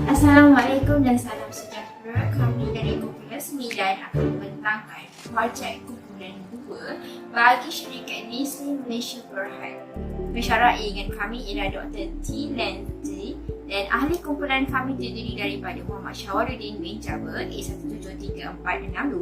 Assalamualaikum dan salam sejahtera. Kami dari Kumpulan 9 akan membentangkan projek Kumpulan 2 bagi syarikat Nestle Malaysia Berhad. Pensyarah dengan kami ialah Dr. T. Lanty dan ahli kumpulan kami terdiri daripada Muhammad Syawaruddin bin Jaber A173462,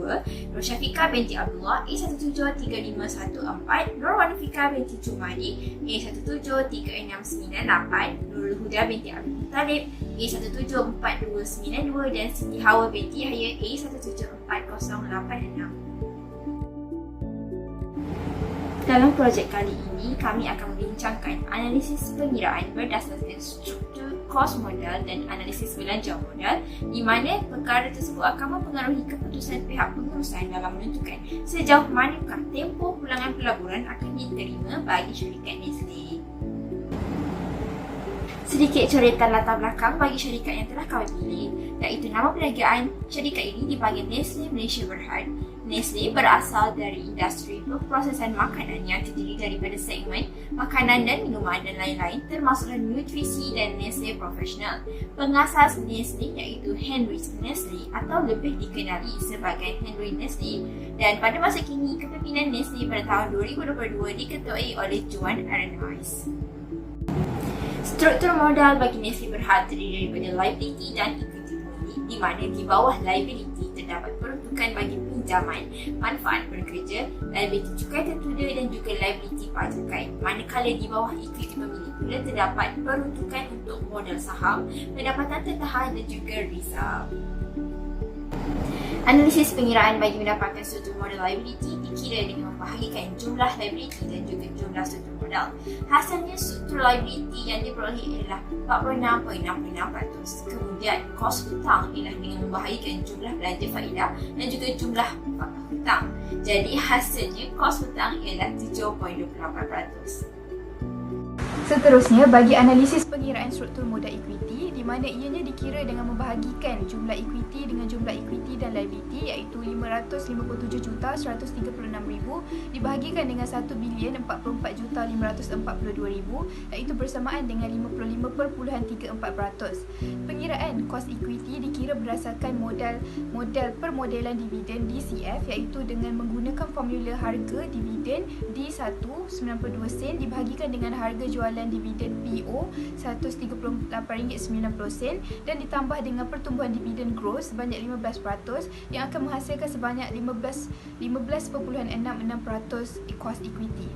Nur Syafiqah binti Abdullah A173514, Nur Wanifika binti Jumadi A173698, Nurul Huda binti Abdul Muttalib A174292 dan Siti Hawa binti Yahya A174086. Dalam projek kali ini, kami akan membincangkan analisis pengiraan berdasarkan struktur kos modal dan analisis belanjang modal, di mana perkara tersebut akan mempengaruhi keputusan pihak pengurusan dalam menentukan sejauh manakah tempoh pulangan pelaburan akan diterima bagi syarikat Nestle. Sedikit coretan latar belakang bagi syarikat yang telah kami pilih, iaitu nama perniagaan syarikat ini dipanggil Nestle Malaysia Berhad. Nestle berasal dari industri perprosesan makanan yang terdiri daripada segmen makanan dan minuman dan lain-lain, termasuklah nutrisi dan Nestle Professional. Pengasas Nestle iaitu Henry Nestle atau lebih dikenali sebagai Henry Nestle, dan pada masa kini kepimpinan Nestle pada tahun 2022 diketuai oleh Joan Arenas. Struktur modal bagi Nestle Berhad terdiri daripada liability dan equity holding, di mana di bawah liability terdapat peruntukan bagi pinjaman, manfaat pekerja, liability cukai tertuda dan juga liability pajakan. Manakala di bawah equity pemilik pula terdapat peruntukan untuk modal saham, pendapatan tertahan dan juga reserve. Analisis pengiraan bagi mendapatkan struktur modal liability dikira dengan membahagikan jumlah liability dan juga jumlah struktur modal. Hasilnya, struktur liability yang diperolehi ialah 46.66%. Kemudian, kos hutang ialah dengan membahagikan jumlah belanja faedah dan juga jumlah hutang. Jadi, hasilnya kos hutang ialah 7.28%. Seterusnya, bagi analisis pengiraan struktur modal equity, di mana ianya dikira dengan membahagikan jumlah equity dengan jumlah equity dan liability, iaitu 557,136,000 dibahagikan dengan 1,044,542,000, iaitu bersamaan dengan 55.34%. Pengiraan kos equity dikira berdasarkan modal permodelan dividen DCF, iaitu dengan menggunakan formula harga dividen D1 92 sen dibahagikan dengan harga jualan dividen PO RM138.90 dan ditambah dengan pertumbuhan dividen gross sebanyak 15% yang akan menghasilkan sebanyak 15.66% kos equity.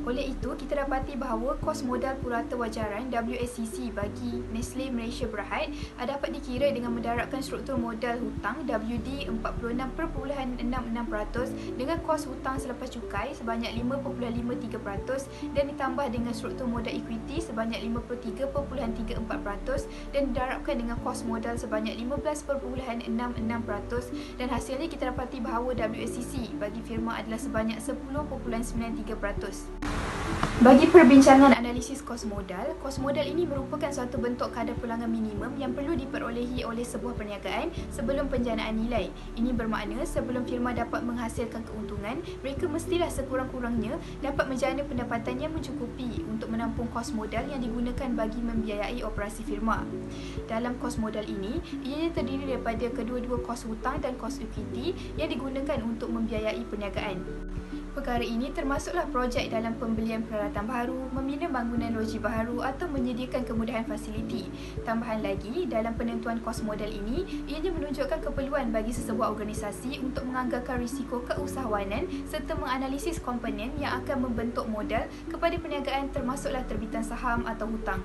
Oleh itu, kita dapati bahawa kos modal purata wajaran WACC bagi Nestle Malaysia Berhad dapat dikira dengan mendarabkan struktur modal hutang WD 46.66% dengan kos hutang selepas cukai sebanyak 5.53% dan ditambah dengan struktur modal equity sebanyak 53.34% dan didarabkan dengan kos modal sebanyak 15.66% dan hasilnya kita dapati bahawa WACC bagi firma adalah sebanyak 10.93%. Bagi perbincangan analisis kos modal ini merupakan suatu bentuk kadar pulangan minimum yang perlu diperolehi oleh sebuah perniagaan sebelum penjanaan nilai. Ini bermakna sebelum firma dapat menghasilkan keuntungan, mereka mestilah sekurang-kurangnya dapat menjana pendapatan yang mencukupi untuk menampung kos modal yang digunakan bagi membiayai operasi firma. Dalam kos modal ini, ianya terdiri daripada kedua-dua kos hutang dan kos equity yang digunakan untuk membiayai perniagaan. Perkara ini termasuklah projek dalam pembelian peralatan baru, membina bangunan loji baru atau menyediakan kemudahan fasiliti. Tambahan lagi, dalam penentuan kos modal ini, ianya menunjukkan keperluan bagi sesebuah organisasi untuk menganggarkan risiko keusahawanan serta menganalisis komponen yang akan membentuk modal kepada perniagaan termasuklah terbitan saham atau hutang.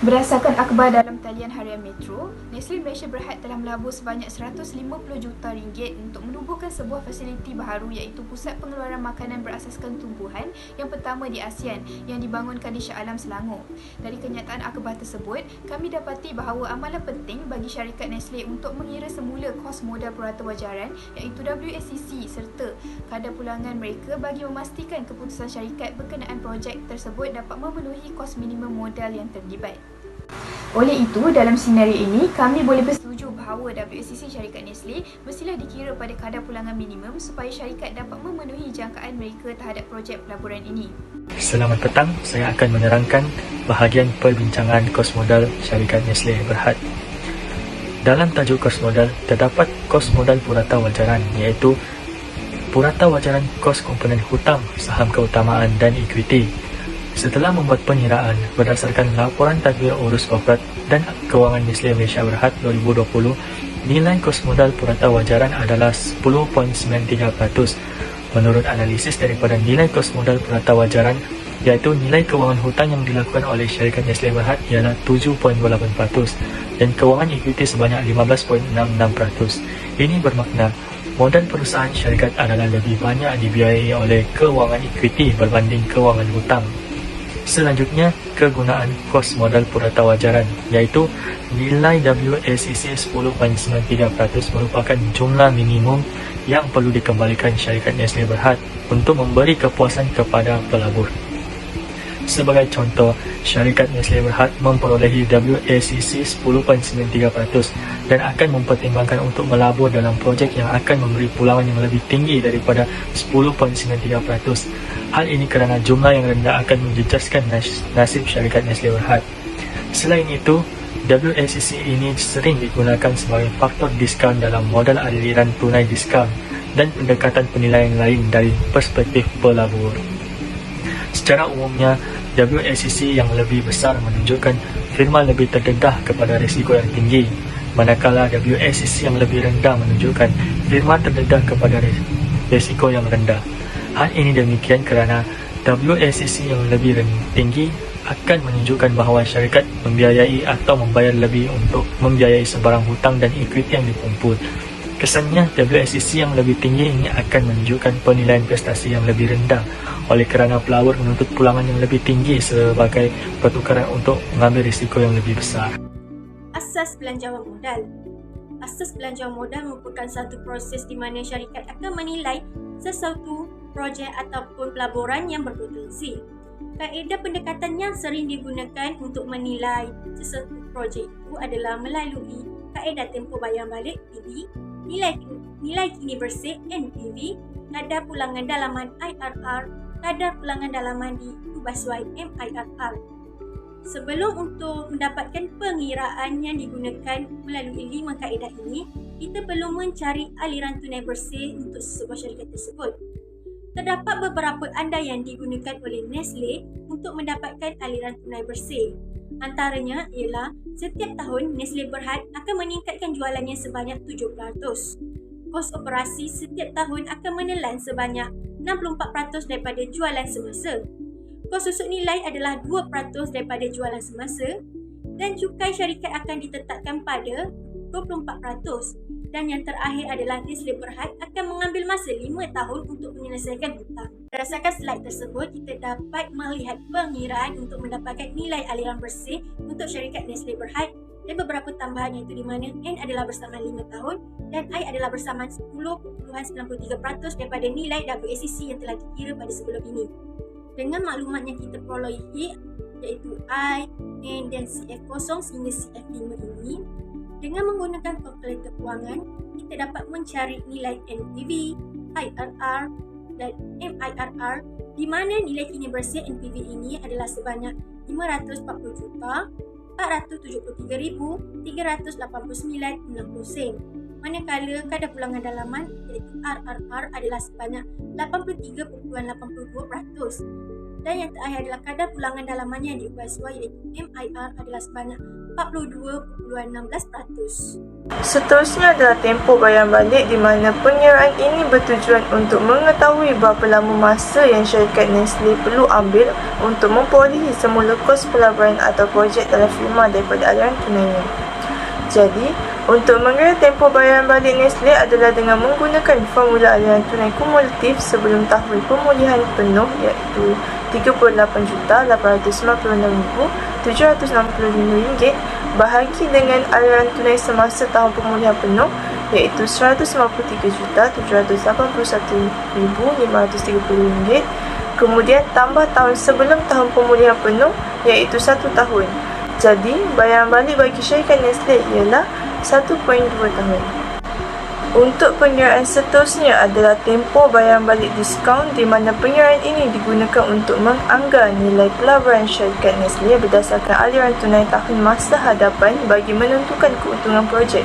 Berdasarkan akhbar dalam talian harian Metro, Nestle Malaysia Berhad telah melabur sebanyak RM150 juta untuk menubuhkan sebuah fasiliti baharu, iaitu pusat pengeluaran makanan berasaskan tumbuhan yang pertama di ASEAN yang dibangunkan di Shah Alam, Selangor. Dari kenyataan akhbar tersebut, kami dapati bahawa amalan penting bagi syarikat Nestle untuk mengira semula kos modal purata wajaran, iaitu WACC serta kadar pulangan mereka bagi memastikan keputusan syarikat berkenaan projek tersebut dapat memenuhi kos minimum modal yang terlibat. Oleh itu, dalam senario ini, kami boleh bersetuju bahawa WACC syarikat Nestle mestilah dikira pada kadar pulangan minimum supaya syarikat dapat memenuhi jangkaan mereka terhadap projek pelaburan ini. Selamat petang, saya akan menerangkan bahagian perbincangan kos modal syarikat Nestle Berhad. Dalam tajuk kos modal, terdapat kos modal purata wajaran, iaitu purata wajaran kos komponen hutang, saham keutamaan dan ekuiti. Setelah membuat pengiraan berdasarkan laporan tadbir urus korporat dan kewangan Nestle Malaysia Berhad 2020, nilai kos modal purata wajaran adalah 10.93%. Menurut analisis daripada nilai kos modal purata wajaran, iaitu nilai kewangan hutang yang dilakukan oleh syarikat Nestle Berhad ialah 7.8% dan kewangan ekuiti sebanyak 15.66%. Ini bermakna modal perusahaan syarikat adalah lebih banyak dibiayai oleh kewangan ekuiti berbanding kewangan hutang. Selanjutnya, kegunaan kos modal purata wajaran, iaitu nilai WACC 10.93% merupakan jumlah minimum yang perlu dikembalikan syarikat Nestle Berhad untuk memberi kepuasan kepada pelabur. Sebagai contoh, syarikat Nestle Berhad memperolehi WACC 10.93% dan akan mempertimbangkan untuk melabur dalam projek yang akan memberi pulangan yang lebih tinggi daripada 10.93%. Hal ini kerana jumlah yang rendah akan menjejaskan nasib syarikat Nestle Berhad. Selain itu, WACC ini sering digunakan sebagai faktor diskaun dalam modal aliran tunai diskaun dan pendekatan penilaian lain dari perspektif pelabur. Secara umumnya, WACC yang lebih besar menunjukkan firma lebih terdedah kepada risiko yang tinggi, manakala WACC yang lebih rendah menunjukkan firma terdedah kepada risiko yang rendah. Hal ini demikian kerana WACC yang lebih tinggi akan menunjukkan bahawa syarikat membiayai atau membayar lebih untuk membiayai sebarang hutang dan ekuiti yang dikumpul. Kesannya, WACC yang lebih tinggi ini akan menunjukkan penilaian prestasi yang lebih rendah oleh kerana pelabur menuntut pulangan yang lebih tinggi sebagai pertukaran untuk mengambil risiko yang lebih besar. Asas belanjawan modal. Asas belanjawan modal merupakan satu proses di mana syarikat akan menilai sesuatu projek ataupun pelaburan yang berpotensi. Kaedah pendekatan yang sering digunakan untuk menilai sesuatu projek itu adalah melalui kaedah tempoh bayar balik (PB), nilai kini bersih (NPV), kadar pulangan dalaman (IRR), kadar pulangan dalaman di/Y (MIRR). Sebelum untuk mendapatkan pengiraan yang digunakan melalui 5 kaedah ini, kita perlu mencari aliran tunai bersih untuk sebuah syarikat tersebut. Terdapat beberapa andaian digunakan oleh Nestle untuk mendapatkan aliran tunai bersih. Antaranya ialah setiap tahun Nestle Berhad akan meningkatkan jualannya sebanyak 7%. Kos operasi setiap tahun akan menelan sebanyak 64% daripada jualan semasa. Kos susut nilai adalah 2% daripada jualan semasa dan cukai syarikat akan ditetapkan pada 24%. Dan yang terakhir adalah Nestle Berhad akan mengambil masa 5 tahun untuk menyelesaikan hutang. Berdasarkan slide tersebut, kita dapat melihat pengiraan untuk mendapatkan nilai aliran bersih untuk syarikat Nestle Berhad dan beberapa tambahan iaitu di mana N adalah bersamaan 5 tahun dan I adalah bersamaan 10.93% daripada nilai WACC yang telah dikira pada sebelum ini. Dengan maklumat yang kita perolehi iaitu I, N dan CF0 sehingga CF5 ini, dengan menggunakan kalkulator kewangan, kita dapat mencari nilai NPV, IRR dan MIRR di mana nilai kini bersih NPV ini adalah sebanyak 540,473,389.60 sen. Manakala kadar pulangan dalaman iaitu RRR adalah sebanyak 83.82%. Dan yang terakhir adalah kadar pulangan dalaman yang diubah iaitu MIR adalah sebanyak 42.16%. Seterusnya adalah tempoh bayar balik di mana pengiraan ini bertujuan untuk mengetahui berapa lama masa yang syarikat Nestle perlu ambil untuk memperolehi semula kos pelaburan atau projek dalam firma daripada aliran tunainya. Jadi, untuk mengira tempoh bayaran balik Nestle adalah dengan menggunakan formula aliran tunai kumulatif sebelum tahun pemulihan penuh iaitu RM38,896,765 bahagi dengan aliran tunai semasa tahun pemulihan penuh iaitu RM153,781,530 kemudian tambah tahun sebelum tahun pemulihan penuh iaitu 1 tahun. Jadi, bayaran balik bagi syarikat Nestle ialah 1.2 tahun. Untuk penyeraan seterusnya adalah tempoh bayaran balik diskaun di mana penyeraan ini digunakan untuk menganggar nilai pelaburan syarikat Nestle berdasarkan aliran tunai tahun masa hadapan bagi menentukan keuntungan projek.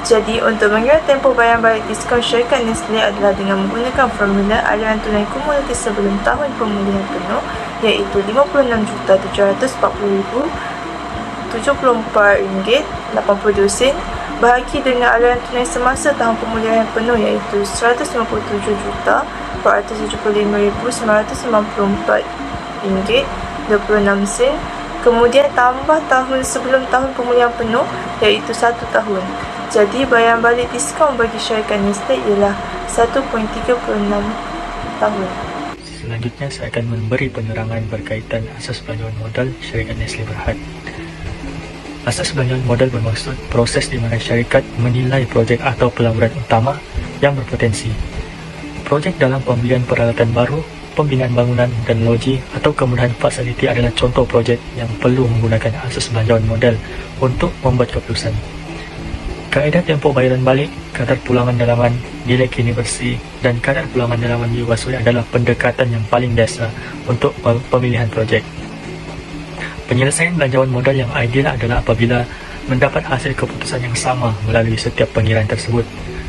Jadi, untuk mengira tempoh bayaran balik diskaun syarikat Nestle adalah dengan menggunakan formula aliran tunai kumulatif sebelum tahun pemulihan penuh iaitu RM56,74.82 bahagi dengan aliran tunai semasa tahun pemulihan penuh iaitu RM157,475,994.26, kemudian tambah tahun sebelum tahun pemulihan penuh iaitu 1 tahun. Jadi bayaran balik diskaun bagi syarikat Nestle ialah 1.36 tahun. Selanjutnya saya akan memberi penerangan berkaitan asas belanjawan modal syarikat Nestle Berhad. Asas belanjawan modal bermaksud proses di mana syarikat menilai projek atau pelaburan utama yang berpotensi. Projek dalam pembelian peralatan baru, pembinaan bangunan dan loji atau kemudahan fasiliti adalah contoh projek yang perlu menggunakan asas belanjawan modal untuk membuat keputusan. Kaedah tempoh bayaran balik, kadar pulangan dalaman, nilai kini bersih dan kadar pulangan dalaman Yuwasui adalah pendekatan yang paling dasar untuk pemilihan projek. Penyelesaian belanjawan modal yang ideal adalah apabila mendapat hasil keputusan yang sama melalui setiap pengiraan tersebut.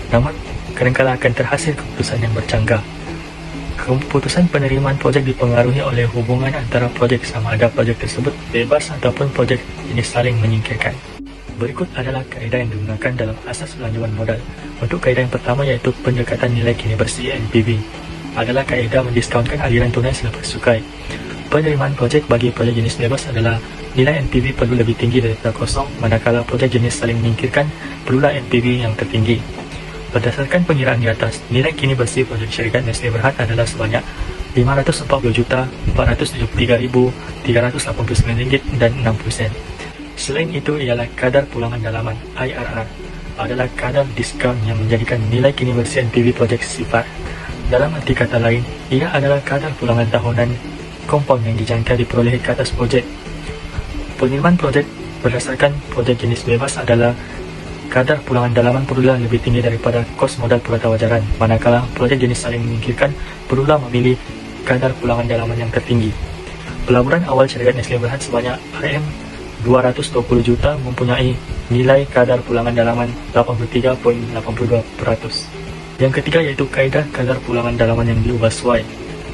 Namun, kadang-kadang akan terhasil keputusan yang bercanggah. Keputusan penerimaan projek dipengaruhi oleh hubungan antara projek sama ada projek tersebut bebas ataupun projek jenis saling menyingkirkan. Berikut adalah kaedah yang digunakan dalam asas belanjawan modal. Untuk kaedah yang pertama iaitu pendekatan nilai kini bersih NPV adalah kaedah mendiskaunkan aliran tunai selepas cukai. Penerimaan projek bagi projek jenis bebas adalah nilai NPV perlu lebih tinggi daripada kosong, manakala projek jenis saling menyingkirkan perlulah NPV yang tertinggi. Berdasarkan pengiraan di atas, nilai kini bersih projek syarikat Nestle Berhad adalah sebanyak RM540,473,389 Selain itu ialah kadar pulangan dalaman IRR adalah kadar diskaun yang menjadikan nilai kini bersih NPV projek sifat. Dalam arti kata lain, ia adalah kadar pulangan tahunan kompon yang dijangka diperolehi ke atas projek. Penerimaan projek berdasarkan projek jenis bebas adalah kadar pulangan dalaman perlulah lebih tinggi daripada kos modal purata wajaran, manakala projek jenis saling menyingkirkan perlulah memilih kadar pulangan dalaman yang tertinggi. Pelaburan awal syarikat Nestle Berhad sebanyak RM220 juta mempunyai nilai kadar pulangan dalaman 83.82%. Yang ketiga iaitu kaedah kadar pulangan dalaman yang diubahsuai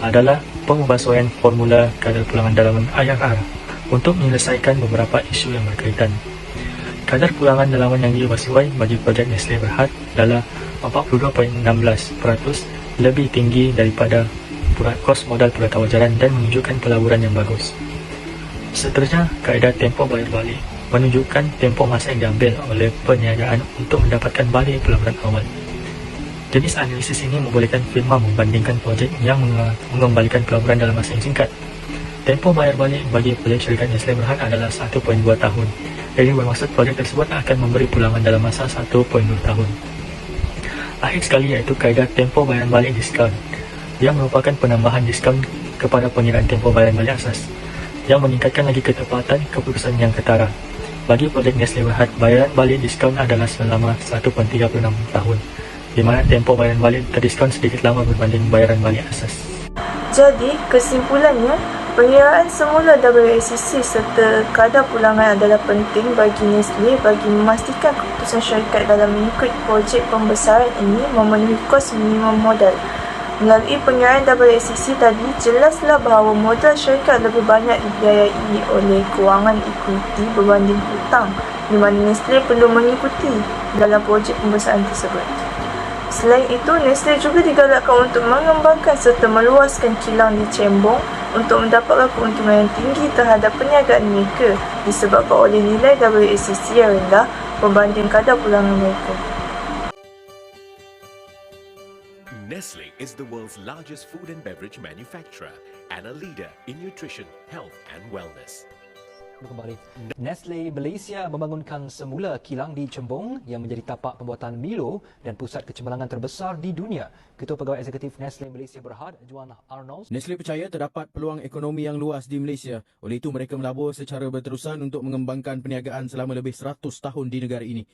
adalah pengubahsuaian formula kadar pulangan dalaman IRR untuk menyelesaikan beberapa isu yang berkaitan. Kadar pulangan dalaman yang diubahsuai bagi projek Nestle Berhad adalah 42.16% lebih tinggi daripada kos modal purata wajaran dan menunjukkan pelaburan yang bagus. Seterusnya, kaedah tempoh bayar balik menunjukkan tempoh masa yang diambil oleh peniagaan untuk mendapatkan balik pelaburan awal. Jenis analisis ini membolehkan firma membandingkan projek yang mengembalikan pelaburan dalam masa yang singkat. Tempoh bayar balik bagi projek syarikat Nestle Berhad adalah 1.2 tahun. Ini bermaksud projek tersebut akan memberi pulangan dalam masa 1.2 tahun. Akhir sekali iaitu kaedah tempoh bayaran balik diskaun yang merupakan penambahan diskaun kepada pengiraan tempoh bayaran balik asas yang meningkatkan lagi ketepatan keputusan yang ketara. Bagi projek Nestle Berhad, bayaran balik diskaun adalah selama 1.36 tahun, di mana tempoh bayaran balik terdiskaun sedikit lama berbanding bayaran balik asas. Jadi, kesimpulannya, pengiraan semula WACC serta kadar pulangan adalah penting bagi Nestle bagi memastikan keputusan syarikat dalam mengikut projek pembesaran ini memenuhi kos minimum modal. Melalui pengiraan WACC tadi, jelaslah bahawa modal syarikat lebih banyak dibiayai oleh kewangan ekuiti berbanding hutang, di mana Nestle perlu mengikuti dalam projek pembesaran tersebut. Selain itu, Nestle juga digalakkan untuk mengembangkan serta meluaskan kilang di Cembong untuk mendapatkan keuntungan yang tinggi terhadap perniagaan mereka disebabkan oleh nilai WACC yang rendah berbanding kadar pulangan mereka. Nestle is the world's largest food and beverage manufacturer and a leader in nutrition, health and wellness. Kembali. Nestle Malaysia membangunkan semula kilang di Cembong yang menjadi tapak pembuatan Milo dan pusat kecemerlangan terbesar di dunia. Ketua Pegawai Eksekutif Nestle Malaysia Berhad, Juan Arnold. Nestle percaya terdapat peluang ekonomi yang luas di Malaysia. Oleh itu mereka melabur secara berterusan untuk mengembangkan perniagaan selama lebih 100 tahun di negara ini.